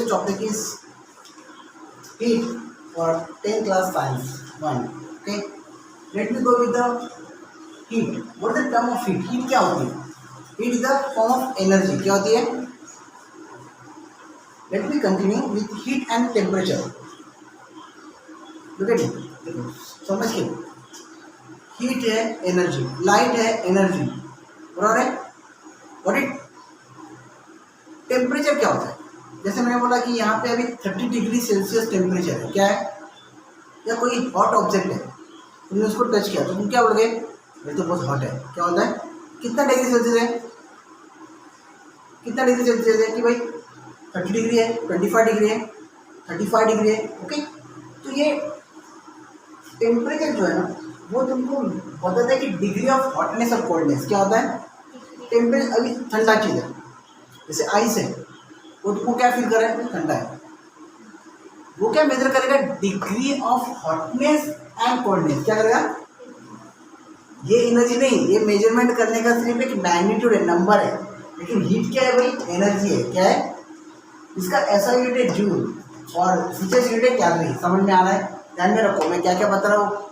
topic is heat for 10th class science 1. Okay, let me go with the heat. What is the term of heat? Heat क्या होती है? Heat is the form of energy. क्या होती है? Let me continue with heat and temperature. Look at it. समझ के heat है energy, light है एनर्जी, बराबर है. और टेम्परेचर क्या होता है? जैसे मैंने बोला कि यहाँ पे अभी 30 डिग्री सेल्सियस टेम्परेचर है, क्या है? या कोई हॉट ऑब्जेक्ट है, तुमने उसको टच किया तो तुम क्या बोलोगे? ये तो बहुत हॉट है. क्या होता है? कितना डिग्री सेल्सियस है? कितना डिग्री सेल्सियस है कि भाई 30 डिग्री है, 25 डिग्री है, 35 डिग्री है. ओके, तो ये टेम्परेचर जो है ना वो तुमको बताता है कि डिग्री ऑफ हॉटनेस और कोल्डनेस. क्या होता है? टेम्परेचर अभी ठंडा चीज़ है, जैसे आइस है, वो तुमको क्या फील कर रहा है? ठंडा है. वो क्या मेजर करेगा? Degree of hotness and coldness. क्या करेगा? ये एनर्जी नहीं, ये मेजरमेंट करने का सिर्फ एक मैग्नीट्यूड है, नंबर है. लेकिन हीट क्या है भाई? एनर्जी है. क्या है? इसका ऐसा यूनिट है जूल और सीचेस यूनिट है कैलोरी. समझ में आ रहा है? ध्यान में रखो, मैं क्या क्या बता रहा हूँ.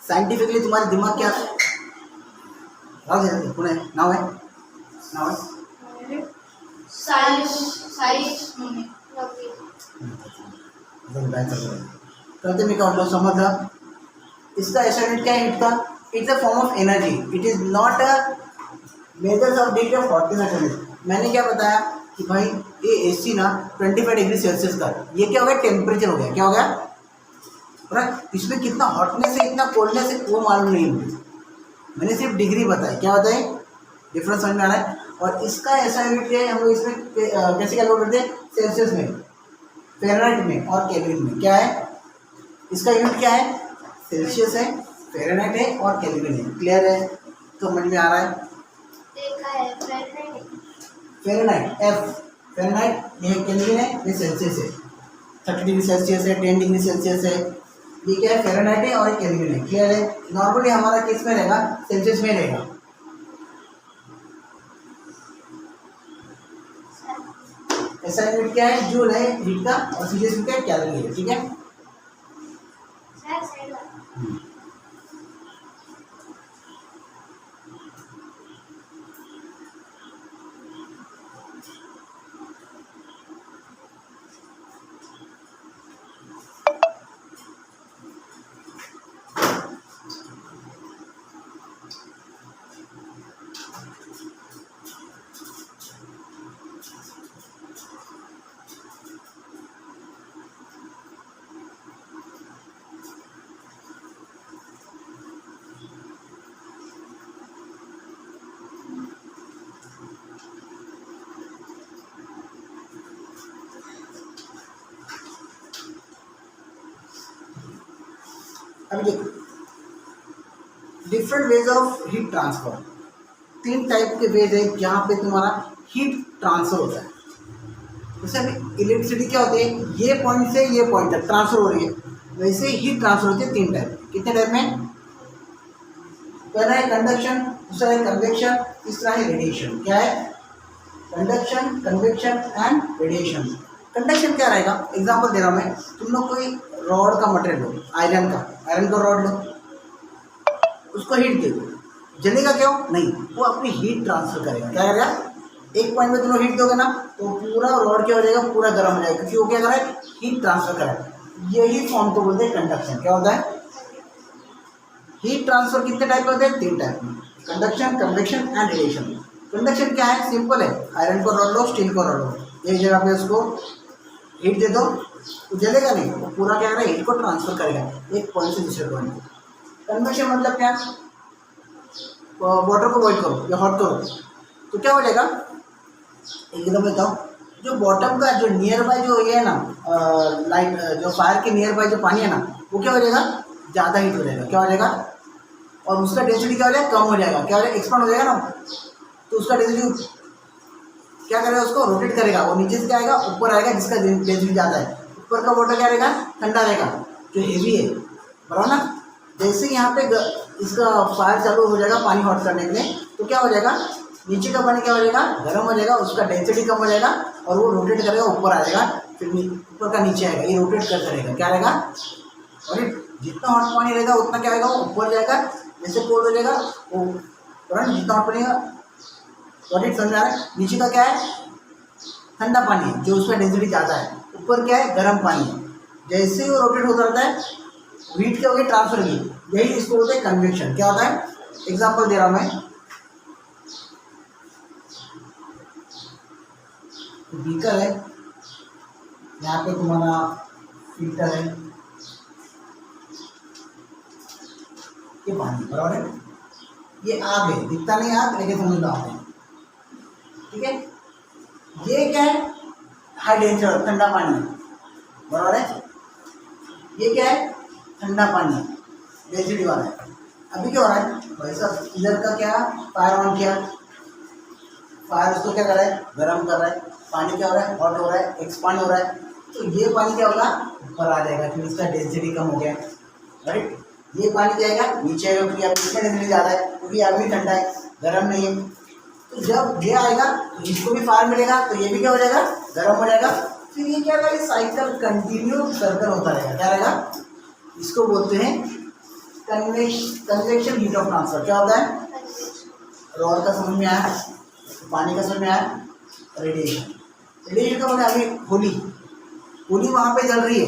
साइंटिफिकली तुम्हारा दिमाग क्या नाव है करते मैं क्या समझ रहा. इसका ऐसा यूनिट क्या है हीट का? It's a form of energy. It is not a measures of degree of hotness. मैंने क्या बताया कि भाई ये एसी ना 25 डिग्री सेल्सियस का, ये क्या हो गया? टेम्परेचर हो गया. क्या हो गया? इसमें कितना हॉटनेस है, कितना कोल्डनेस है वो मालूम नहीं मुझे, मैंने सिर्फ डिग्री बताया. क्या बताए? डिफरेंस समझ में आ रहा है. और इसका ऐसा यूनिट क्या है, हम लोग इसमें कैसे कैलकुलेट करते हैं? सेल्सियस में, फ़ारेनहाइट में और केल्विन में. क्या है इसका यूनिट? क्या है? सेल्सियस है, फ़ारेनहाइट है और केल्विन है. क्लियर है? तो समझ में आ रहा है. फ़ारेनहाइट एफ, फ़ारेनहाइट ये केल्विन है, ये सेल्सियस है. 30 डिग्री सेल्सियस है, 10 डिग्री सेल्सियस है. ये क्या है? फ़ारेनहाइट है और केल्विन है. क्लियर है? नॉर्मली हमारा किस में रहेगा? सेल्सियस में रहेगा. ऐसा यूनिट क्या है? जूल है हीट का और सीधे सीधे कैलोरी है. ठीक है. अभी देखो, different ways of heat transfer. 3 type के वेज है जहाँ पे तुम्हारा हीट ट्रांसफर होता है. जैसे अभी इलेक्ट्रिसिटी क्या होती है? ये पॉइंट से ये पॉइंट तक ट्रांसफर हो रही है. वैसे हीट ट्रांसफर होती है 3 टाइप. कितने टाइप में? पहला है कंडक्शन, दूसरा है कन्वेक्शन, तीसरा है रेडिएशन. क्या है? Conduction, convection and radiation. Conduction क्या रहेगा? एग्जाम्पल दे रहा हूँ मैं. तुम लोग कोई रॉड का मटेरियल लो, आयरन का रॉड लो, उसको हीट दे दो, जलेगा क्यों? नहीं, वो अपनी हीट ट्रांसफर करेगा. क्या करेगा? एक पॉइंट में तुम लोग हीट दोगे ना तो पूरा रॉड क्या हो जाएगा? पूरा गर्म हो जाएगा, क्योंकि वो क्या कर रहा है? हीट ट्रांसफर कर रहा है. यही फॉर्म को बोलते हैं कंडक्शन. क्या होता है? हीट ट्रांसफर कितने टाइप के होते हैं? 3 टाइप में. Conduction, convection and radiation. Conduction क्या है? सिंपल है. आयरन को रॉड लो, स्टील को रॉड लो, एक जगह पे उसको हीट दे दो, तो जलेगा नहीं, वो पूरा क्या करेगा? हीट को ट्रांसफर करेगा एक पॉइंट से दूसरे पॉइंट पे. कन्वेक्शन मतलब क्या? वाटर को बॉइल करो या हॉट करो तो क्या हो जाएगा? एकदम बताओ, जो बॉटम का जो नियर बाय जो ये है ना, लाइट जो फायर के नियर बाय जो पानी है ना, वो क्या हो जाएगा? ज़्यादा हीट हो जाएगा. क्या हो जाएगा? और उसका डेंसिटी क्या हो जाएगा? कम हो जाएगा. क्या हो जाएगा? एक्सपांड हो जाएगा ना. तो उसका डेंसिटी क्या करेगा? उसको रोटेट करेगा. वो नीचे से क्या आएगा? ऊपर आएगा, जिसका डेंसिटी ज़्यादा है. ऊपर का वाटर क्या रहेगा? ठंडा रहेगा, जो हेवी है, बराबर ना. जैसे यहाँ पे इसका फायर चालू हो जाएगा पानी हॉट करने के लिए, तो क्या हो जाएगा? नीचे का पानी क्या हो जाएगा? गर्म हो जाएगा, उसका डेंसिटी कम हो जाएगा और वो रोटेट करेगा, ऊपर आ जाएगा, फिर ऊपर का नीचे आएगा, ये रोटेट करता रहेगा, क्या रहेगा, और जितना हॉट पानी रहेगा उतना क्या आएगा, वो ऊपर जाएगा, जैसे कोल्ड हो जाएगा वो तुरंत जितना हॉट पानी समझ आ रहा है। नीचे का क्या है, ठंडा पानी है जो उसमें डेंसिटी ज़्यादा है, ऊपर क्या है, गर्म पानी है। जैसे ही वो रोटेट होता रहता है, हीट क्या होगी, ट्रांसफर की, यही इसको बोलते हैं कन्वेक्शन। क्या होता है, एग्जाम्पल दे रहा हूँ मैं, बीकर है, यहाँ पे तुम्हारा फिल्टर है, ये पानी बराबर है, ये आग है, दिखता नहीं आग लेकिन समझ लो आग है, ठीक है। ये क्या है, हाई डेंसर ठंडा पानी बराबर है, ये क्या है, ठंडा पानी डेंसिटी वाला है। अभी क्या हो रहा है भाई साहब, इधर का क्या, फायर ऑन किया, फायर उसको क्या कर रहा है, गर्म कर रहा है, पानी क्या हो रहा है, हॉट हो रहा है, एक्सपांड हो रहा है, तो ये पानी क्या होगा, ऊपर आ जाएगा क्योंकि इसका डेंसिटी कम हो गया, राइट। ये पानी जाएगा नीचे आएगा क्योंकि अब इसमें डेंसिटी ज़्यादा है, क्योंकि अभी ठंडा है, गर्म नहीं है। तो जब ये आएगा तो इसको भी फायर मिलेगा, तो ये भी क्या हो जाएगा, गर्म हो जाएगा, फिर ये क्या रहेगा, साइकिल कंटिन्यू सर्कल होता रहेगा, क्या रहेगा, इसको बोलते हैं कन्वेक्शन हीट ऑफ ट्रांसफर। क्या होता है, रॉड का समझ में आया, पानी का समझ में आया, रेडिएशन, रेडिएशन का मतलब अभी होली वहाँ पे जल रही है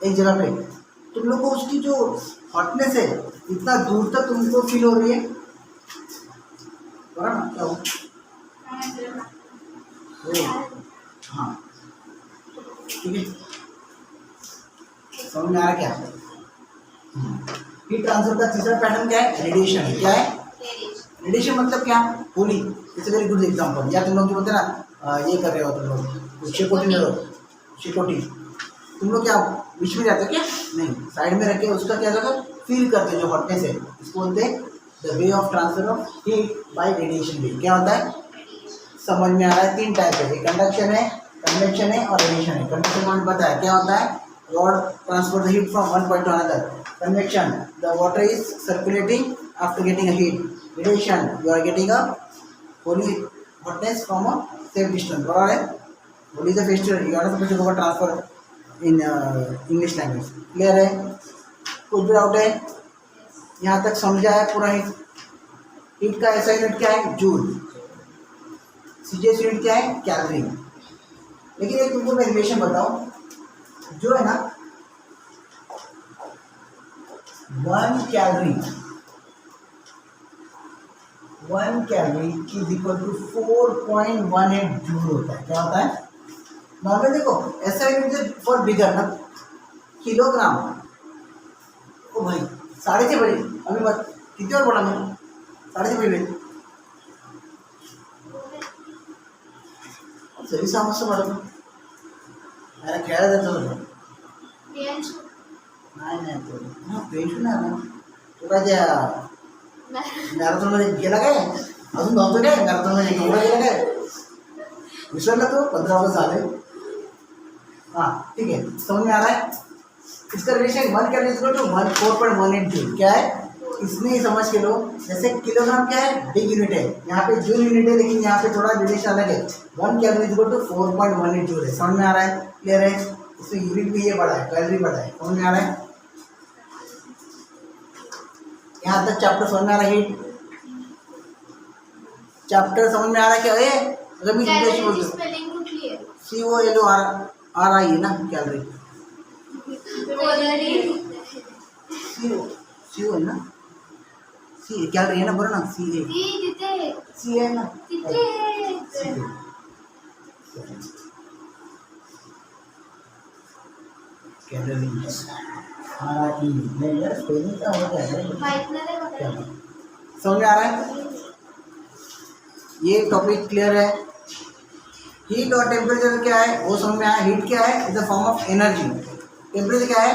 एक जगह पे, तुम लोग को उसकी जो हॉटनेस है इतना दूर तक तुमको फील हो रही है, बराबर ना, क्या हो, हाँ ठीक है, समझ में आ रहा क्या। हीट ट्रांसफर का तीसरा पैटर्न क्या है, रेडिएशन है। क्या है, रेडिएशन मतलब क्या, Holi, it's very good example. या तुम लोग जो बोलते हैं ना, ये कर रहे हो तुम लोग, शिकोटी तुम लोग क्या बीच में जाते हो क्या, नहीं, साइड में रख के उसका क्या करते हो, फील करते हो जो हॉटनेस है, इसको बोलते हैं the way of transfer of heat bye radiation wave. क्या होता है, समझ में आ रहा है, तीन टाइप है, एक कंडक्शन है, कन्वेक्शन है और रेडिएशन है। कंडक्शन मान पता है क्या होता है, rod transfer the heat from one point to another. Convection, the water is circulating after getting a heat. Radiation, you are getting a holy hotness from a safe distance. बराबर है, Holi is a festival, you are not supposed to go for transfer in English language. Clear है, कुछ भी doubt है, यहाँ तक समझा है पूरा। हीट का ऐसा यूनिट क्या है, जूल, सीजीएस यूनिट क्या है, कैलोरी। लेकिन एक तुमको मैं रिलेशन बताऊँ, जो है ना 1 calorie is equal to 4.18 joule होता है। क्या होता है, नॉर्मल देखो ऐसा यूनिट फॉर बिगर ना, किलोग्राम, ओ भाई 6.5 बजे, अभी बात कितनी बार बोला मैंने, 6.5 बजे सही समस्या बड़ा अरे खेळा जातो नाही तो पेन्शन आहे ना, तुला त्या मॅरेथॉनमध्ये गेला काय, अजून धावतो काय मॅरेथॉनमध्ये, एवढा गेला काय, विसरला तो, 15 वर्ष झाले। हाँ ठीक है, समझ में आ रहा है। इसका relation 1 calorie equal to 4.18 joule. क्या है, इसमें ही समझ के लो, जैसे किलोग्राम क्या है, बिग यूनिट है, यहाँ पे जूल यूनिट है, लेकिन यहाँ पे थोड़ा रिलेशन अलग है। 1 कैलोरी इक्वल टू 4.18 जूल है। समझ में आ रहा है, क्लियर है। इसमें यूनिट भी ये बड़ा है, कैलोरी बड़ा है। समझ में आ रहा है, यहाँ तक चैप्टर समझ में आ रहा है। हीट चैप्टर समझ में आ रहा है क्या, अगर मैं इंग्लिश बोलती हूँ COLOR है ना, कैलोरी CO है ना, सी कैलोरी है ना, बरं ना, सी है ना, कैलोरी स्पेलिंग क्या होता है, समझ में आ रहा है। ये टॉपिक क्लियर है। हीट और टेम्परेचर क्या है वो समझ में आया। हीट क्या है, is the form of energy. Temperature क्या है,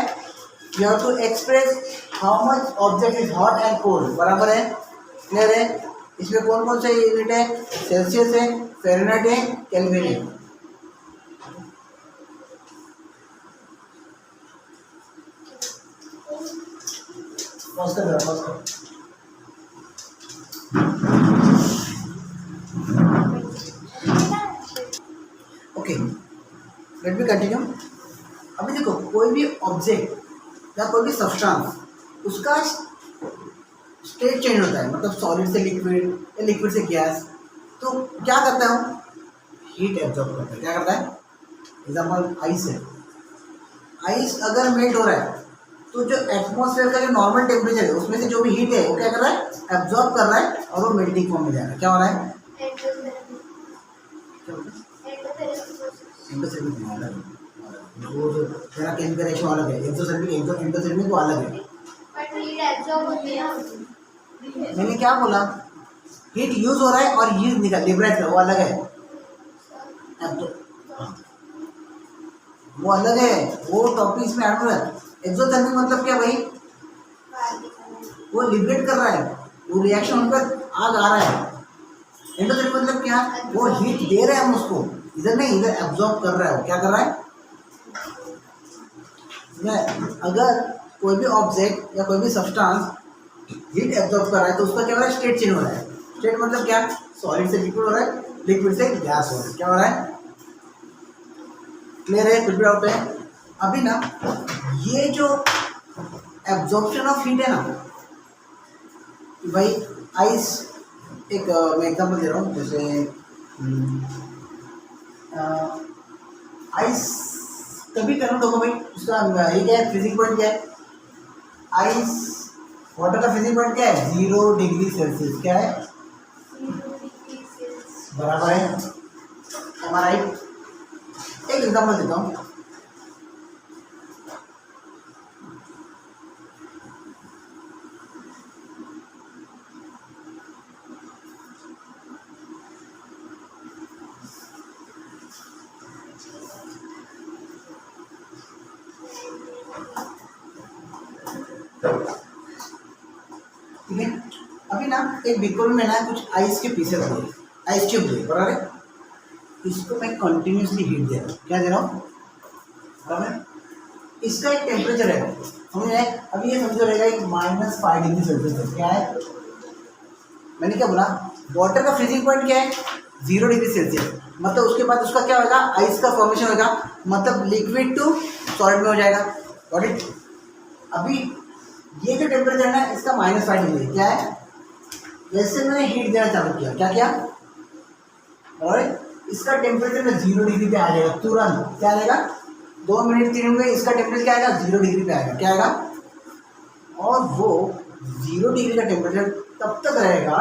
you have to express how much object is hot and cold. बराबर है, क्लियर है। इसमें कौन कौन से यूनिट है, सेल्सियस है, फ़ारेनहाइट है, केल्विन है। या कोई भी सब्सटेंस, उसका स्टेट चेंज होता है, मतलब सॉलिड से लिक्विड या लिक्विड से गैस, तो क्या करता है वो? हीट एब्जॉर्ब करता है। क्या करता है? एग्जाम्पल आइस है, आइस अगर मेल्ट हो रहा है तो जो एटमॉस्फेयर का जो नॉर्मल टेम्परेचर है उसमें से जो भी हीट है वो क्या कर रहा है? एब्जॉर्ब कर रहा है और वो मेल्टिंग फॉर्म में जा रहा है। क्या हो रहा है? एंडोथर्मिक नहीं, अलग है। वो जो तेरा केमिकल रेशियो अलग है, एक्सोथर्मिक एंडोथर्मिक वो अलग है। मैंने क्या बोला? हीट यूज हो रहा है और हीट निकल लिबरेट कर, वो अलग है। वो अलग है, वो टॉपिक्स में ऐड हो रहा है। एक्सोथर्मिक मतलब क्या भाई? वो लिबरेट कर रहा है, वो रिएक्शन होकर आग आ रहा है। एंडोथर्मिक मतलब क्या? वो हीट दे रहे हैं हम उसको, इधर नहीं, इधर एब्जॉर्ब कर रहा है। वो क्या कर रहा है? अगर कोई भी ऑब्जेक्ट या कोई भी सब्सटेंस हीट एब्जॉर्ब कर रहा है तो उसका क्या हो रहा है? स्टेट चेंज हो रहा है। स्टेट मतलब क्या? सॉलिड से लिक्विड हो रहा है, लिक्विड से गैस हो रहा है। क्या हो रहा है? क्लियर है? कुछ भी डाउट है? अभी ना ये जो एब्जॉर्प्शन ऑफ हीट है ना भाई, आइस, एक मैं एग्जाम्पल दे रहा हूँ, जैसे आइस तभी कन्वर्ट होगा भाई, उसका ये क्या है? फ्रीजिंग पॉइंट क्या है? आइस वाटर का फ्रीजिंग पॉइंट क्या है? 0 डिग्री सेल्सियस। क्या है? बराबर है हमारा। एक एग्जाम्पल देता हूँ। ठीक है, अभी ना एक बिल्कुल में ना कुछ आइस के पीसेस हो, आइस क्यूब दे, बराबर है। इसको मैं कंटिन्यूसली हीट दे रहा हूँ। क्या दे रहा हूँ? बराबर। इसका एक टेम्परेचर है, समझ आए? अभी ये समझो रहेगा एक -5 डिग्री सेल्सियस है। क्या है? मैंने क्या बोला? वाटर का फ्रीजिंग पॉइंट क्या है? 0 डिग्री सेल्सियस। मतलब उसके बाद उसका क्या होगा? आइस का फॉर्मेशन होगा, मतलब लिक्विड टू सॉलिड में हो जाएगा। Got it? अभी ये जो टेम्परेचर है ना, इसका -5 डिग्री। क्या है? जैसे मैंने हीट देना चालू किया, क्या किया? और इसका टेम्परेचर में 0 डिग्री पे आ जाएगा तुरंत। क्या आएगा? 2 मिनट 3 मिनट में इसका टेम्परेचर क्या आएगा? 0 डिग्री पे आएगा। क्या आएगा? और वो 0 डिग्री का टेम्परेचर तब तक रहेगा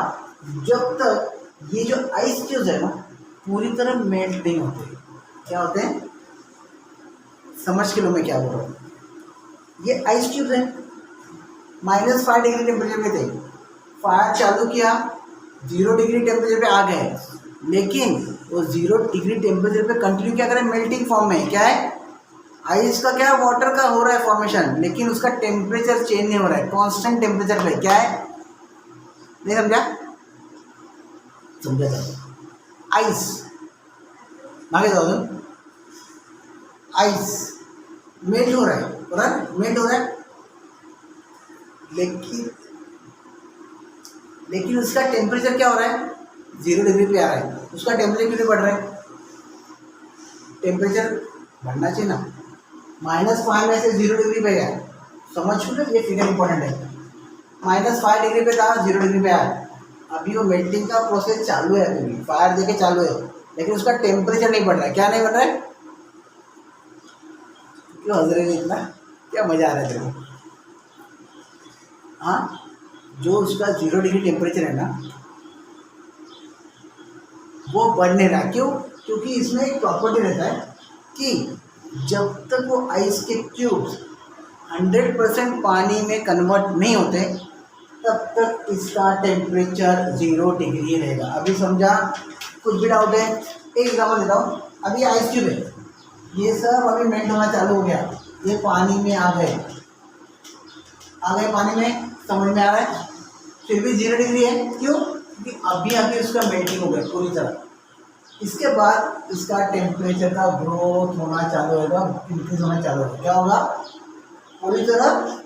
जब तक ये जो आइस क्यूब्स है ना पूरी तरह मेल्ट नहीं होते। क्या होते हैं? समझ के लो मैं क्या बोल रहा हूँ। ये आइस क्यूब्स है, -5 डिग्री टेम्परेचर पे थे, फायर चालू किया, 0 डिग्री टेम्परेचर पे आ गए, लेकिन वो 0 डिग्री टेम्परेचर पे कंटिन्यू क्या करें? मेल्टिंग फॉर्म में। क्या है? आइस का क्या है? वाटर का हो रहा है फॉर्मेशन, लेकिन उसका टेम्परेचर चेंज नहीं हो रहा है, कांस्टेंट टेम्परेचर पे। क्या है? नहीं समझा? समझा था? आइस आगे जाओ, आइस मेल्ट हो रहा है, बराबर? मेल्ट हो रहा है, लेकिन उसका टेम्परेचर क्या हो रहा है? 0 डिग्री पे आ रहा है। उसका टेम्परेचर क्यों बढ़ रहा है? टेम्परेचर बढ़ना चाहिए ना। -5 में से 0 डिग्री पे गया, समझ लो ये फिगर इंपॉर्टेंट है। -5 डिग्री पे था, 0 डिग्री पे आया, अभी वो मेल्टिंग का प्रोसेस चालू है, अभी भी फायर देके चालू है, लेकिन उसका टेम्परेचर नहीं बढ़ रहा है। क्या नहीं बढ़ रहा है? क्यों हंस रहे हैं इतना? क्या मजा आ रहा है तेरे को? हाँ, जो उसका 0 डिग्री टेम्परेचर है ना वो बढ़ नहीं रहा। क्यों? क्योंकि इसमें एक प्रॉपर्टी रहता है कि जब तक वो आइस के क्यूब्स 100% पानी में कन्वर्ट नहीं होते तब तक इसका टेम्परेचर 0 डिग्री रहेगा। अभी समझा? कुछ भी डाउट है? एक एग्जाम्पल देता हूँ। अभी आइस क्यूब है, ये सब अभी मेल्ट होना चालू हो गया, ये पानी में आ गए पानी में, समझ में आ रहा है? फिर भी 0 डिग्री है। क्यों? क्योंकि अभी अभी उसका मेल्टिंग हो गया पूरी तरह। इसके बाद इसका टेम्परेचर का ग्रोथ होना चालू होगा, इंक्रीज होना चालू होगा। क्या होगा? पूरी तरह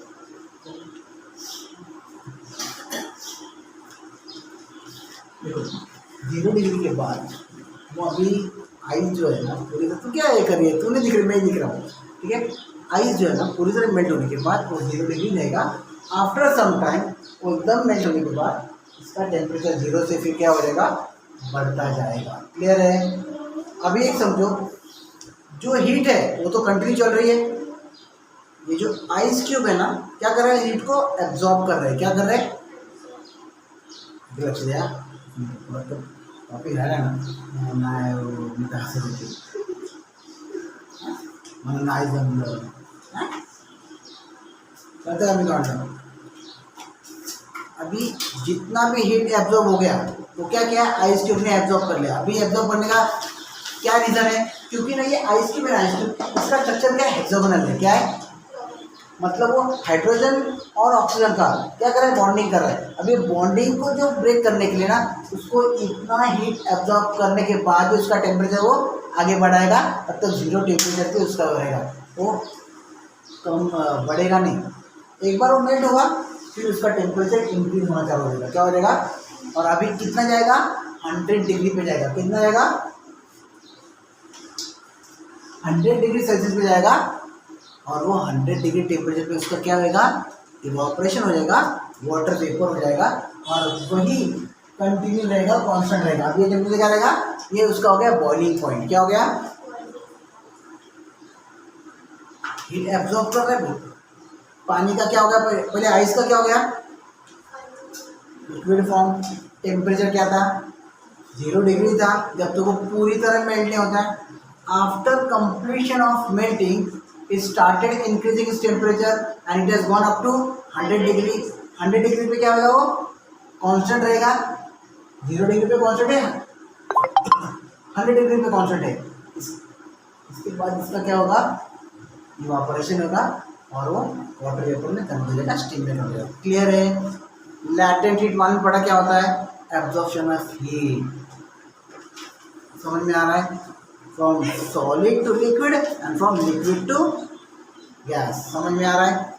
देखो 0 डिग्री के बाद वो अभी आइस जो है ना पूरी तरह, तो क्या है कर रही है? तू नहीं दिख रही, मैं दिख रहा हूँ, ठीक है? आइस जो है ना पूरी तरह मेल्ट होने के बाद वो 0 डिग्री रहेगा। आफ्टर सम टाइम वो एकदम मेल्ट होने के बाद इसका टेम्परेचर 0 से फिर क्या हो जाएगा, बढ़ता जाएगा। क्लियर है? अभी एक समझो, जो हीट है वो तो कंटिन्यू चल रही है, ये जो आइस क्यूब है ना क्या कर रहा है, हीट को एब्जॉर्ब कर रहे हैं। क्या कर रहे हैं, मतलब कॉपी है ना अभी जितना भी हीट एब्जॉर्ब हो गया वो क्या किया, आइस क्यूब ने एब्जॉर्ब कर लिया। अभी एब्जॉर्ब करने का क्या रीज़न है, क्योंकि ना ये आइस क्यूब है, आइस क्यूब इसका स्ट्रक्चर क्या है, हेक्सागोनल है। क्या है मतलब, वो हाइड्रोजन और ऑक्सीजन का क्या कर रहा है, बॉन्डिंग कर रहा है। अभी बॉन्डिंग को जो ब्रेक करने के लिए ना उसको इतना हीट एब्जॉर्ब करने के बाद उसका टेम्परेचर वो आगे बढ़ाएगा, तब तक 0 टेम्परेचर पे उसका रहेगा, वो कम बढ़ेगा नहीं। एक बार वो मेल्ट होगा फिर उसका टेम्परेचर इंक्रीज होना चालू हो जाएगा। क्या हो जाएगा, और अभी कितना जाएगा, 100 डिग्री पे जाएगा। कितना जाएगा, 100 डिग्री सेल्सियस पे जाएगा। और वो 100 डिग्री टेम्परेचर पे उसका क्या होगा, इवापोरेशन हो जाएगा, वाटर वेपर हो जाएगा, और वही कंटिन्यू रहेगा, कांस्टेंट रहेगा। अब ये टेम्परेचर क्या रहेगा, ये उसका हो गया बॉइलिंग पॉइंट। क्या हो गया, हीट एब्जॉर्ब कर रहा है। पानी का क्या हो गया, पहले आइस का क्या हो गया, लिक्विड फॉर्म। टेम्परेचर क्या था, 0 डिग्री था, जब तक वो पूरी तरह मेल्ट नहीं होता है। After completion of melting it started increasing its temperature and it has gone up to 100 degree. 100 degree पे क्या होगा, वो कांस्टेंट रहेगा। 0 डिग्री पे कांस्टेंट है, 100 डिग्री पे कांस्टेंट है। इसके बाद इसका क्या होगा, इवापोरेशन होगा और वो वाटर वेपर में कन्वर्ट हो जाएगा, स्टीम में हो जाएगा। क्लियर है? लैटेंट हीट मालूम पड़ा क्या होता है, एब्जॉर्प्शन ऑफ हीट। समझ में आ रहा है, from solid to liquid and from liquid to gas. समझ में आ रहा है?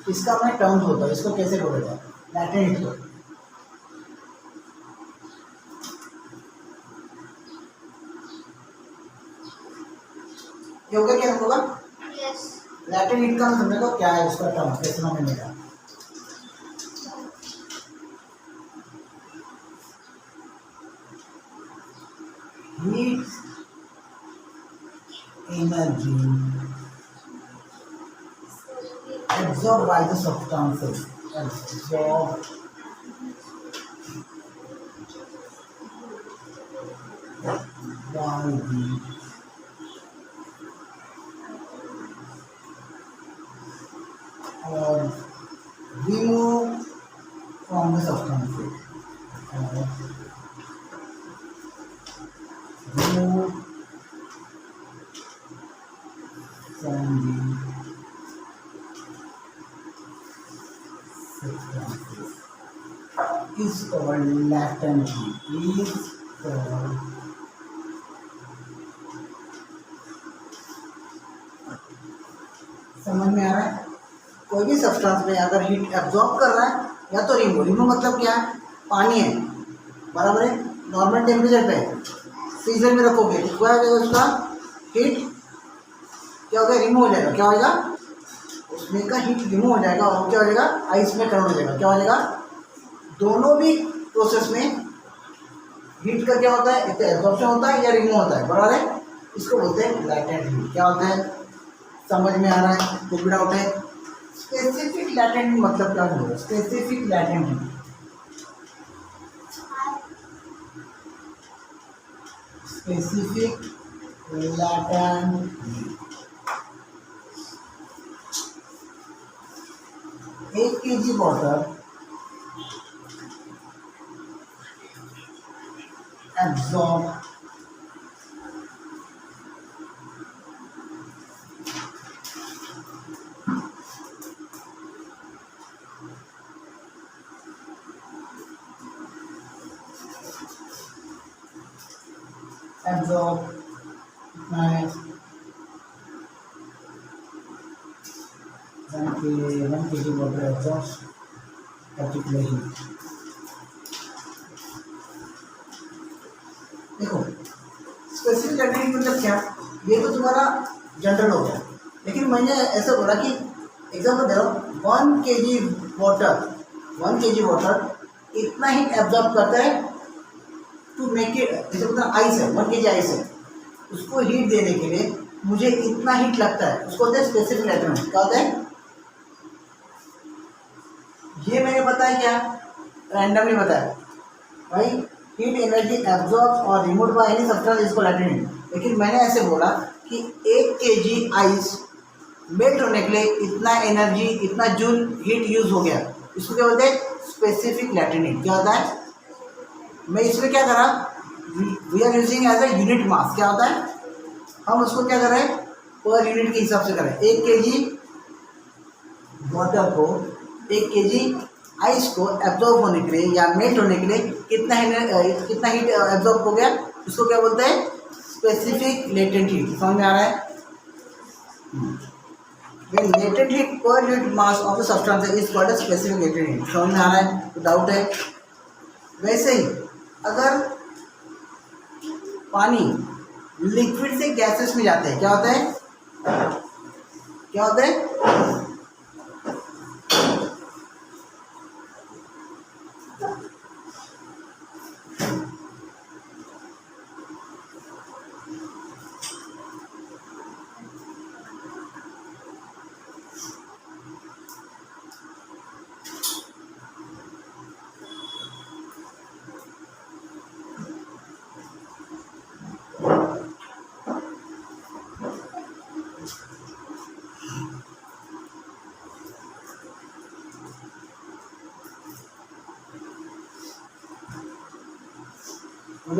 इसका अपना टर्म्स होता है, इसको कैसे बोला जाए, लैटेंट हीट को। ये होगा क्या होगा, लैटेंट हीट का समझे तो क्या है, उसका टर्म कैसे हमें मिलेगा। Heat energy absorbed by the substances, absorbed by the or remove from the substances, or remove from the substances is called latent heat, is called समझ में आ रहा है। कोई भी सब्सटेंस में अगर हीट एब्जॉर्ब कर रहा है या तो रिमूव मतलब क्या है, पानी है बराबर है, नॉर्मल टेम्परेचर पे फ्रीजर में रखोगे तो क्या हो जाएगा, उसका हीट क्या हो गया, रिमूव हो जाएगा। क्या हो जाएगा, उसमें का हीट रिमूव हो जाएगा और क्या हो जाएगा, आइस में कन्वर्ट हो जाएगा। क्या हो जाएगा, दोनों भी प्रोसेस में हीट का क्या होता है, एक तो एब्जॉर्प्शन होता है या रिमूव होता है, बराबर है। इसको बोलते हैं लैटेंट हीट। क्या होता है, समझ में आ रहा है, कुछ भी डाउट है। स्पेसिफिक लैटेंट मतलब क्या होगा, specific latent heat, specific latent heat 1 kg water absorb absorb one के जी वाटर एब्जॉर्ब्स पर्टिकुलर हीट। देखो स्पेसिफिक लैटिट्यूड मतलब क्या, ये तो तुम्हारा जनरल हो गया, लेकिन मैंने ऐसा बोला कि एग्जाम्पल दे रहा हूँ, 1 kg वाटर इतना ही एब्जॉर्ब करता है टू मेक इट, जैसे मतलब आइस है, 1 kg आइस है, उसको हीट देने के लिए मुझे इतना हीट लगता है, उसको होता है स्पेसिफिक लैटिट्यूड। क्या होता है ये मैंने बताया, क्या रैंडमली बताया भाई, हीट एनर्जी एब्जॉर्ब और रिमूव बाय एनी सब्सटेंस इसको लैटिट्यूड। लेकिन मैंने ऐसे बोला कि 1 kg आइस मेल्ट होने के लिए इतना एनर्जी, इतना जूल हीट यूज हो गया, इसको क्या बोलते हैं स्पेसिफिक लैटिट्यूड। क्या होता है, मैं इसमें क्या करा, we are using as a unit mass. क्या होता है, हम उसको क्या करें पर यूनिट के हिसाब से करें। 1 kg वाटर को, 1 kg आइस को एब्जॉर्ब होने के लिए या मेल्ट होने के लिए कितना हीट एब्जॉर्ब हो गया, उसको क्या बोलते हैं स्पेसिफिक लेटेंट हीट। समझ में आ रहा है? When latent heat per unit mass of the substance is called a specific latent heat। समझ में आ रहा है? तो डाउट है? वैसे ही अगर पानी लिक्विड से गैसेस में जाते हैं, क्या होता है, क्या होता है,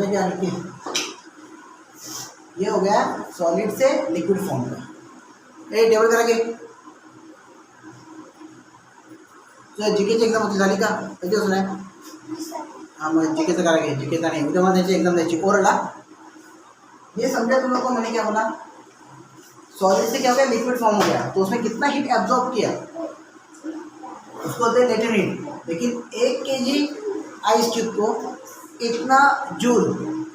क्या लिखिए, ये हो गया सॉलिड से लिक्विड फॉर्म का। ए टेबल करा के जीके एग्जाम होती झाली का कधी असं नाही, हाँ मग जीकेचं करा के, जीकेचा नाही उद्या मला त्याची एग्जाम द्यायची ओरला। ये समझा तुम लोग को मैंने क्या बोला, सॉलिड से क्या हो गया लिक्विड फॉर्म हो गया, तो उसमें कितना हीट एब्जॉर्ब किया उसको होते हैं लेटेंट हीट। लेकिन 1 kg आइस क्यूब को इतना जूल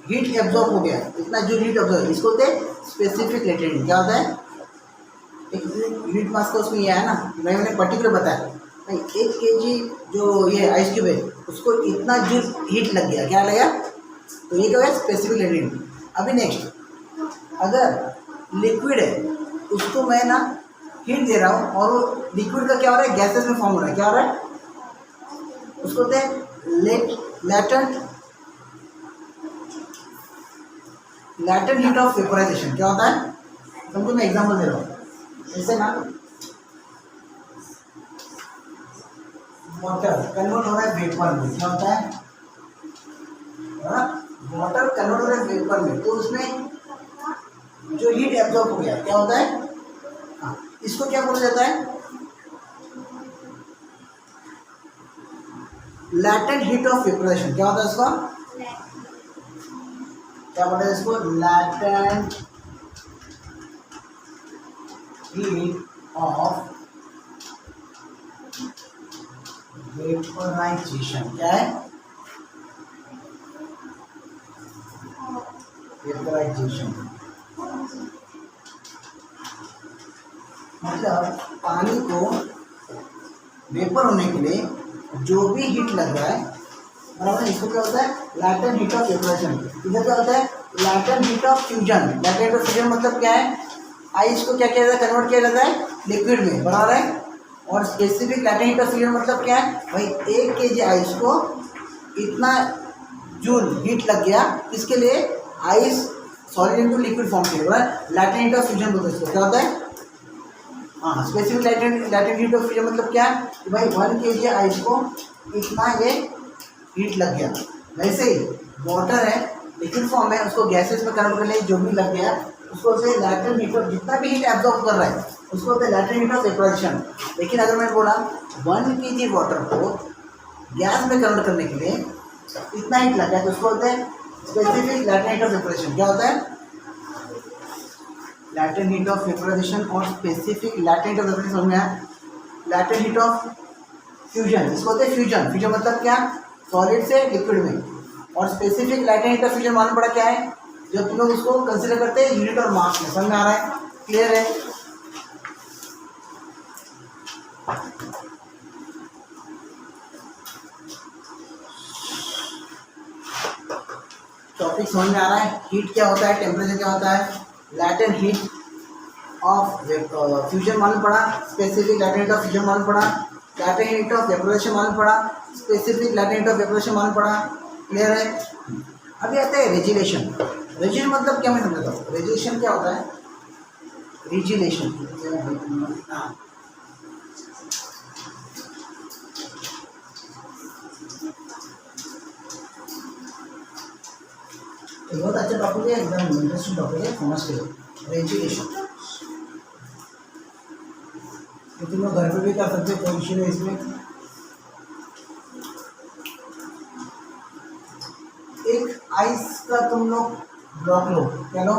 हीट एब्जॉर्ब हो गया, इतना जूल हीट एब्जॉर्ब, इसको होते हैं स्पेसिफिक लेटेंट हीट। क्या होता है, एक यूनिट मास का उसमें ये है ना, मैंने पर्टिकुलर बताया भाई 1 kg जो ये आइस क्यूब है उसको इतना जूल हीट लग गया, क्या लगा, तो ये क्या है स्पेसिफिक लेटेंट हीट। अभी नेक्स्ट, अगर लिक्विड है उसको मैं ना हीट दे रहा हूँ और वो लिक्विड का क्या हो रहा है गैसेस में फॉर्म हो रहा है, क्या हो रहा है, उसको होते हैं लैटेंट हीट ऑफ वेपोराइजेशन। क्या होता है, तुमको मैं एग्जांपल दे रहा हूँ, जैसे ना वाटर कन्वर्ट हो रहा है वेपर में। क्या होता है, वाटर कन्वर्ट हो रहा है वेपर में, तो उसमें जो हीट एब्जॉर्ब हो गया क्या होता है, हाँ इसको क्या बोला जाता है लैटेंट हीट ऑफ वेपोराइजेशन। क्या होता है इसका, क्या बोलते हैं इसको, लैटेंट हीट ऑफ वेपोराइजेशन। क्या है, वेपोराइजेशन मतलब पानी को वेपर होने के लिए जो भी हीट लग रहा है बराबर, इसको क्या होता है लैटेंट हीट ऑफ वेपोराइजेशन। इधर क्या होता है latent heat of fusion. Latent heat of fusion मतलब क्या है, आइस को क्या किया जाता है कन्वर्ट किया जाता है लिक्विड में, बराबर है। और specific latent heat of fusion मतलब क्या है भाई 1 kg आइस को इतना जूल हीट लग गया, इसके लिए ice solid into liquid form के लिए, बराबर लैटेंट हीट ऑफ फ्यूजन बोलते हैं इसको। क्या होता है, हाँ specific latent heat of fusion मतलब क्या है कि भाई 1 kg आइस को इतना ये हीट लग गया। वैसे ही वाटर है लिक्विड फॉर्म है, उसको गैसेस में कन्वर्ट करने जो भी लग गया उसको से लैटेंट हीट ऑफ, जितना भी हीट एब्जॉर्ब कर रहा है उसको होता है लैटेंट हीट ऑफ वेपोराइजेशन। लेकिन अगर मैं बोला 1 kg वाटर को गैस में कन्वर्ट करने के लिए इतना हीट लग गया तो उसको होता है specific latent heat of vaporisation. क्या होता है, लैटेंट हीट ऑफ वेपराइजेशन और स्पेसिफिक लैटेंट ऑफ वेपराइजेशन समझ में आया। लैटेंट हीट ऑफ फ्यूजन, इसको होते हैं फ्यूजन। फ्यूजन मतलब क्या, सॉलिड से लिक्विड में। और specific latent heat of fusion मालूम पड़ा क्या है, जब तुम लोग उसको कंसिडर करते हैं यूनिट और मास में। समझ में आ रहा है, क्लियर है। टॉपिक समझ में आ रहा है। हीट क्या होता है, टेम्परेचर क्या होता है, लैटेंट हीट ऑफ फ्यूजन मालूम पड़ा, specific latent heat of fusion मालूम पड़ा, लैटेंट हीट ऑफ वेपोराइजेशन मालूम पड़ा, specific latent heat of vaporisation मालूम पड़ा, क्लियर है। अभी आता है रेजिलेशन। रेजिलेशन मतलब क्या, मैं समझता हूँ रेजिलेशन क्या होता है। रेजिलेशन बहुत अच्छा टॉपिक है, एकदम इंटरेस्टिंग टॉपिक है, समझ के लो। रेजिलेशन तुम लोग घर पे भी कर सकते हो, कोई इश्यू नहीं इसमें। एक आइस का तुम लोग ब्लॉक लो, क्या लो,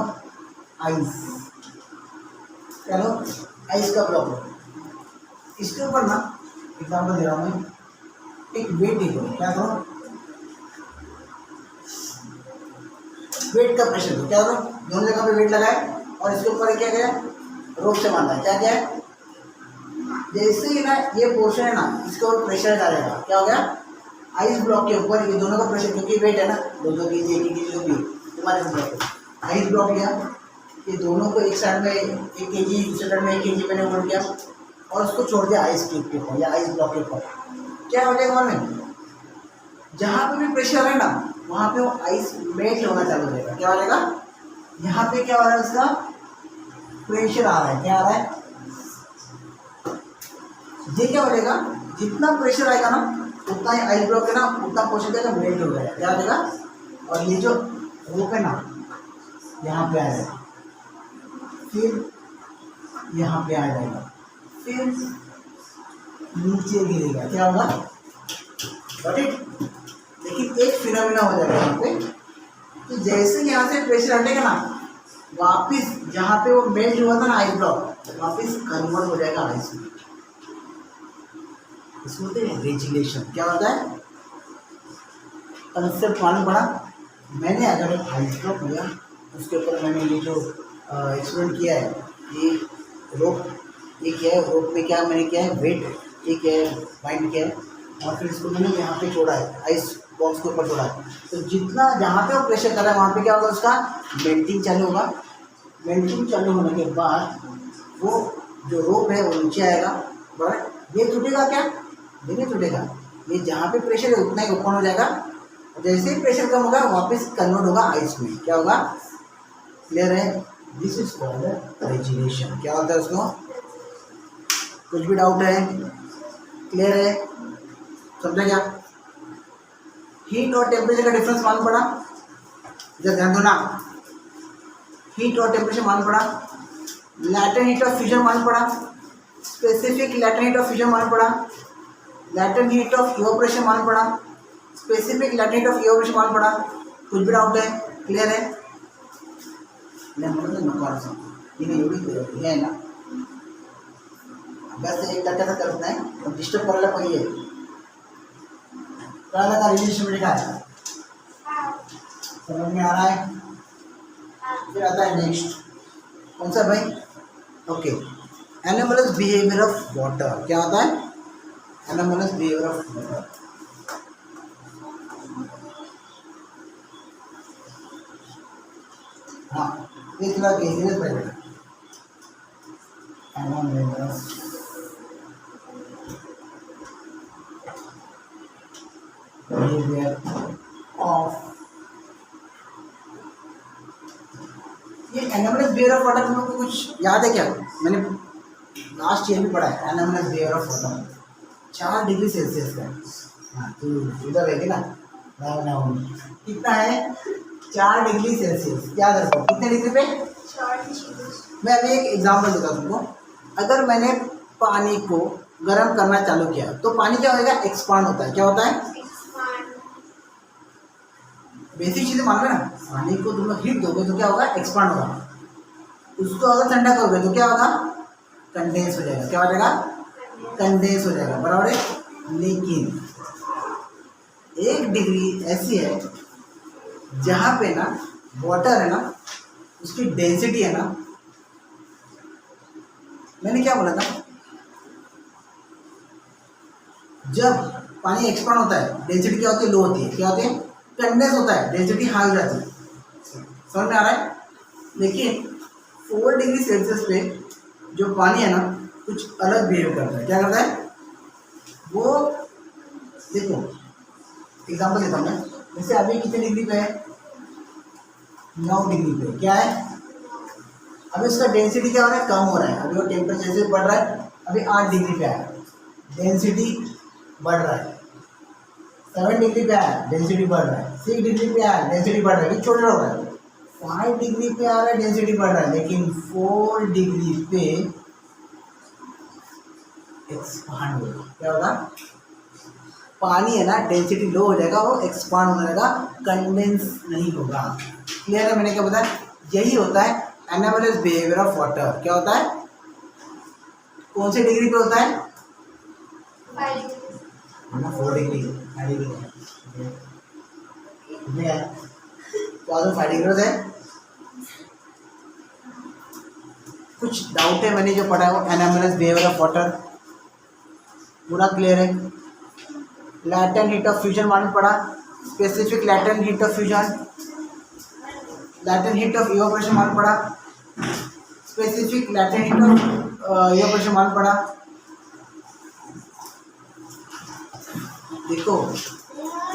आइस, क्या लो, आइस का ब्लॉक लो। इसके ऊपर ना एग्जाम्पल दे रहा हूँ मैं, एक वेट ही दो, क्या करो, वेट का प्रेशर दो, क्या करो, दोनों जगह पे वेट लगाए और इसके ऊपर क्या गया, रोप से बांधा है, क्या क्या है। जैसे ही ना ये पोर्शन है ना, इसके ऊपर प्रेशर डालेगा, क्या हो गया, आइस ब्लॉक के ऊपर ये दोनों का प्रेशर, क्योंकि वेट है ना, 200 केजी 1 केजी जो भी तुम्हारे ब्लॉक, आइस ब्लॉक लिया, ये दोनों को एक साइड में 1 केजी, दूसरे साइड में 1 केजी मैंने होल्ड किया और उसको छोड़ दिया आइस क्यूब के ऊपर या आइस ब्लॉक के ऊपर। क्या हो जाएगा मालूम, जहाँ पे भी प्रेशर है ना वहाँ पे वो आइस मेल्ट होना चालू हो जाएगा। क्या हो जाएगा, यहाँ पे क्या हो रहा है, उसका प्रेशर आ रहा है, क्या आ रहा है, ये क्या हो जाएगा, जितना प्रेशर आएगा ना उतना ही आइस ब्लॉक है ना, उतना पोर्शन क्या मेल्ट हो जाएगा, क्या हो जाएगा। और ये जो रोप है ना यहाँ पे आ जाएगा, फिर यहाँ पे आ जाएगा, फिर नीचे गिरेगा, क्या होगा, गॉट इट। लेकिन एक फिनोमेना हो जाएगा यहाँ पे कि जैसे यहाँ से प्रेशर हटेगा ना, वापिस जहाँ पे वो मेल्ट हुआ था ना आइस ब्लॉक, वापिस कन्वर्ट हो जाएगा आइस में। इसको बोलते हैं रेजिलेशन। क्या होता है, कंसेप्ट मालूम पड़ा। मैंने अगर एक आइस ब्लॉक लिया, उसके ऊपर मैंने ये जो एक्सपेरिमेंट किया है, ये रोप, ये क्या है, रोप में क्या मैंने किया है, वेट, ये क्या है, बाइंड किया है, और फिर इसको मैंने यहाँ पे छोड़ा है, आइस बॉक्स के ऊपर छोड़ा है। तो जितना जहाँ पे वो प्रेशर कर रहा है वहाँ पे क्या होगा, उसका मेल्टिंग चालू होगा। मेल्टिंग चालू होने के बाद वो जो रोप है वो नीचे आएगा, बराबर। ये टूटेगा क्या, ये नहीं टूटेगा, ये जहाँ पे प्रेशर है उतना ही ओपन हो जाएगा। जैसे ही प्रेशर कम होगा वापस कन्वर्ट होगा आइस में, क्या होगा, क्लियर है। This is called regelation. क्या होता है उसको, कुछ भी डाउट है, क्लियर है, समझा क्या। हीट और टेम्परेचर का डिफरेंस मालूम पड़ा, जब ध्यान दो ना, हीट और टेम्परेचर मालूम पड़ा, लैटेंट हीट ऑफ फ्यूजन मालूम पड़ा, specific latent heat of fusion मालूम पड़ा, लैटेंट हीट ऑफ इवेपोरेशन मालूम पड़ा, specific latent heat of evaporation मालूम पड़ा। कुछ भी डाउट है, क्लियर है। है ना, बस एक टक्का सा करना है, डिस्टर्ब करना कोई है, क्या लगा रिलेशन में लिखा है, समझ में आ रहा है। फिर आता है नेक्स्ट, कौन सा भाई, okay, anomalous behaviour of water. क्या होता है, एनोमलस बिहेवियर ऑफ वाटर। हाँ, ये थोड़ा केसीरियस पड़ेगा, एनोमलस बिहेवियर ऑफ, ये एनोमलस बिहेवियर ऑफ वाटर तुम लोग को कुछ याद है क्या, मैंने लास्ट ईयर भी पढ़ा है anomalous behaviour of water. 4 degree Celsius का, हाँ तो इधर रहेगी ना, कितना है, 4 डिग्री सेल्सियस, याद रखो कितने डिग्री पे, 4 डिग्री। मैं अभी एक एग्जांपल देता हूँ तुमको। अगर मैंने पानी को गर्म करना चालू किया तो पानी क्या होगा, एक्सपांड होता है। क्या होता है, बेसिक चीज़ें मालूम है ना, पानी को तुम लोग हीट दोगे तो क्या होगा, एक्सपांड होगा। उसको अगर ठंडा करोगे तो क्या होगा, कंडेंस हो जाएगा। क्या हो जाएगा, कंडेंस हो जाएगा, बराबर है। लेकिन 1 डिग्री ऐसी है जहाँ पे ना वाटर है ना, उसकी डेंसिटी है ना, मैंने क्या बोला था, जब पानी एक्सपांड होता है डेंसिटी क्या होती है, लो होती है। क्या होती है, कंडेंस होता है, डेंसिटी हाई हो जाती है। समझ में आ रहा है। लेकिन 4 डिग्री सेल्सियस पे जो पानी है ना कुछ अलग बिहेव करता है। क्या करता है वो, देखो एग्जांपल देता हूँ मैं। जैसे अभी कितने डिग्री पे है, 9 डिग्री पे। क्या है, अभी उसका डेंसिटी क्या हो रहा है, कम हो रहा है। अभी वो टेम्परेचर जैसे बढ़ रहा है, अभी 8 डिग्री पे आया, डेंसिटी बढ़ रहा है। 7 डिग्री पे आया, डेंसिटी बढ़ रहा है। 6 डिग्री पे आया, डेंसिटी बढ़ रहा है, छोटा हो रहा है। 5 डिग्री पे आ रहा है, डेंसिटी बढ़ रहा है। लेकिन 4 डिग्री पे एक्सपांड होगा। क्या होगा, पानी है ना डेंसिटी लो हो जाएगा, वो एक्सपांड होने लगेगा, कंडेंस नहीं होगा। क्लियर है, मैंने क्या बताया, यही होता है एनालिसिस बिहेवियर ऑफ वाटर। क्या होता है, कौन से डिग्री पे होता है, 4 डिग्री, 5 डिग्री है, तो 5 डिग्री है। कुछ डाउट है, मैंने जो पढ़ा है वो एनालिसिस बिहेवियर ऑफ वाटर पूरा क्लियर है। लैटेंट हीट ऑफ फ्यूजन मालूम पड़ा, specific latent heat of fusion, latent heat of evaporation मालूम पड़ा, specific latent heat of evaporation मालूम पड़ा। देखो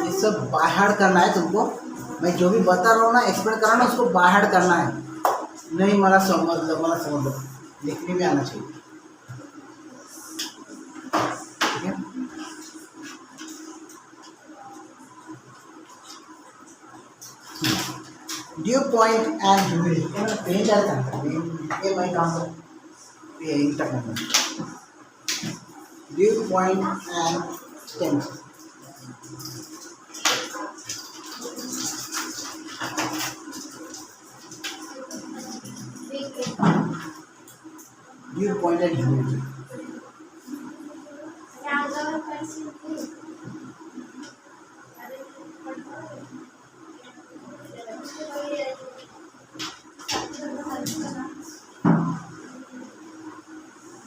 ये सब बाहर करना है तुमको, मैं जो भी बता रहा हूँ ना, एक्सप्लेन कर रहा हूँ ना, उसको बाहर करना है। नहीं मला समझ लो, लिखने में आना चाहिए। ठीक है, ड्यू पॉइंट एंड ह्यूमिडिटी। मैं पेन जाता है, ये मैं काम कर ये इंटरनेट में। Due point and temperature. Due point and humidity.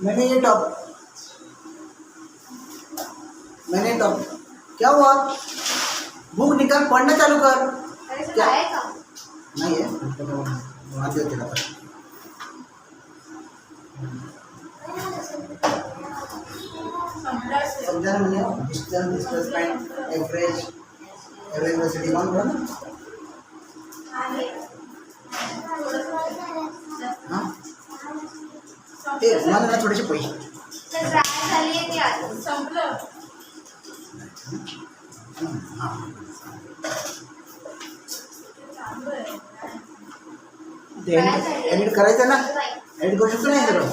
मैंने टॉप क्या हुआ, बुक निकाल, पढ़ना चालू कर। क्या नहीं है, वहाँ से तेरा समझा ना मैंने, distance, displacement, average, average velocity मान पड़ा ना। हाँ ए मान ना थोडेसे पैसे एडिट करायचं ना, एडिट करू शकतो नाही सगळं।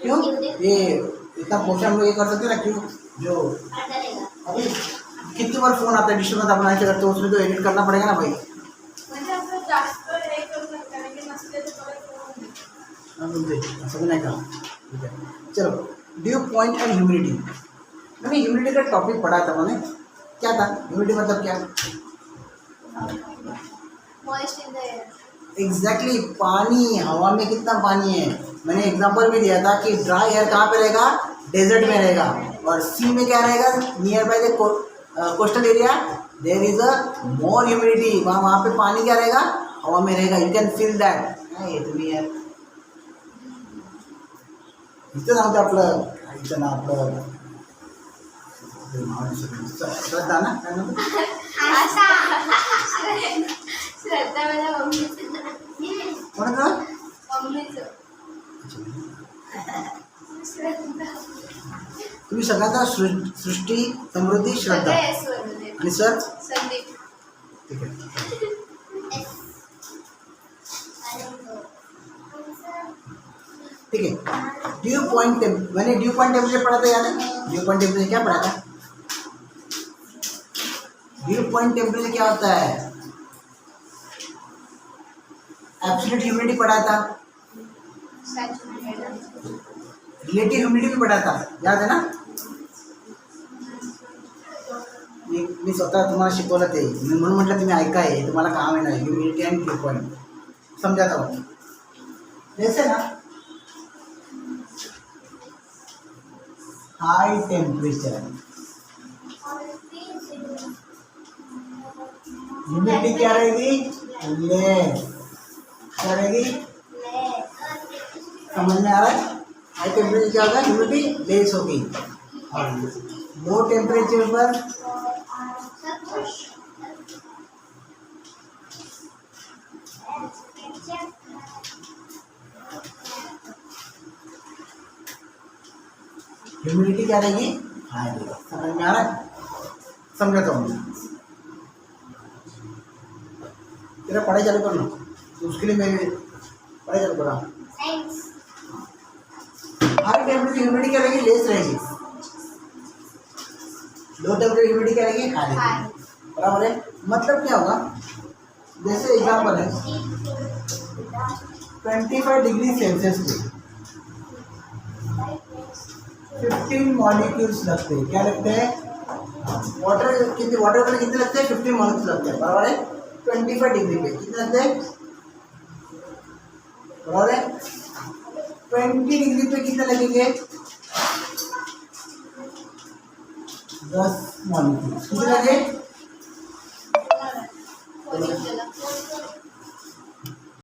क्यों ये इतना पोर्शन हम लोग ये कर सकते ना, क्यों जो अभी कितनी बार फोन आता है डिस्टर्ब अपना ऐसे करते, उसमें तो एडिट करना पड़ेगा ना भाई। असं नाही का, ठीक है चलो। ड्यू पॉइंट एंड ह्यूमिडिटी, मैंने ह्यूमिडिटी का टॉपिक पढ़ा था। मैंने क्या था, ह्यूमिडिटी मतलब क्या, एग्जैक्टली पानी, हवा में कितना पानी है। मैंने एग्जांपल भी दिया था कि ड्राई एयर कहाँ पे रहेगा, डेजर्ट में रहेगा, और सी में क्या रहेगा, near by the coastal area there is a more humidity, वहाँ पे पानी क्या रहेगा, हवा में रहेगा। You can feel that. तुम्ही यार इथं सांगतो आपलं, इथं ना आपलं श्रद्धा ना, काय म्हणतो श्रद्धा माझ्या मम्मीचं कोणाचं, तुम्ही सगळ्यांचा सृष्टी, समृद्धी, श्रद्धा आणि सर संदीप। ठीक है, ठीक है। ड्यू पॉइंट मैंने ड्यू पॉइंट टेम्परेचर पढ़ा था याद है, ड्यू पॉइंट टेम्परेचर क्या पढ़ा था, ड्यू पॉइंट टेम्परेचर क्या होता है, एब्सोल्यूट ह्यूमिडिटी पढ़ा था, रिलेटिव ह्युमिडिटी भी पढ़ा था, याद है ना? मी स्वतः तुम्हाला शिकवलं ते, मी म्हणून म्हटलं तुम्ही ऐका, आहे तुम्हाला काम आहे ना, ह्युमिडिटी अँड ड्यू पॉईंट समजाता हूँ. जैसे ना हाई टेम्परेचर ह्यूमिडिटी क्या रहेगी? लेस. क्या रहेगी? समझ में आ रहा है? हाई टेम्परेचर क्या होगा? ह्यूमिडिटी लेस होगी. और लो टेम्परेचर पर ह्यूमिडिटी क्या रहेगी? हाई रहेगी. समझ में आ रहा है? समझाता हूँ. तेरा पढ़ाई चालू करना, तो उसके लिए मैं पढ़ाई चालू कर रहा हूँ. हाई टेम्परेचर ह्यूमिडिटी क्या रहेगी? लेस रहेगी. लो टेम्परेचर ह्यूमिडिटी क्या रहेगी? हाई रहेगी. बराबर है. मतलब क्या होगा? जैसे एग्जाम्पल है 25 डिग्री सेल्सियस पे 15 मॉलिक्यूल्स लगते हैं. क्या लगते हैं? वाटर में कितने लगते हैं? 15 मॉलिक्यूल्स लगते हैं. बराबर है. 25 डिग्री पे कितने लगते हैं? बराबर है. 20 डिग्री पे कितने लगेंगे? 10 मॉलिक्यूल्स. कितने लगे?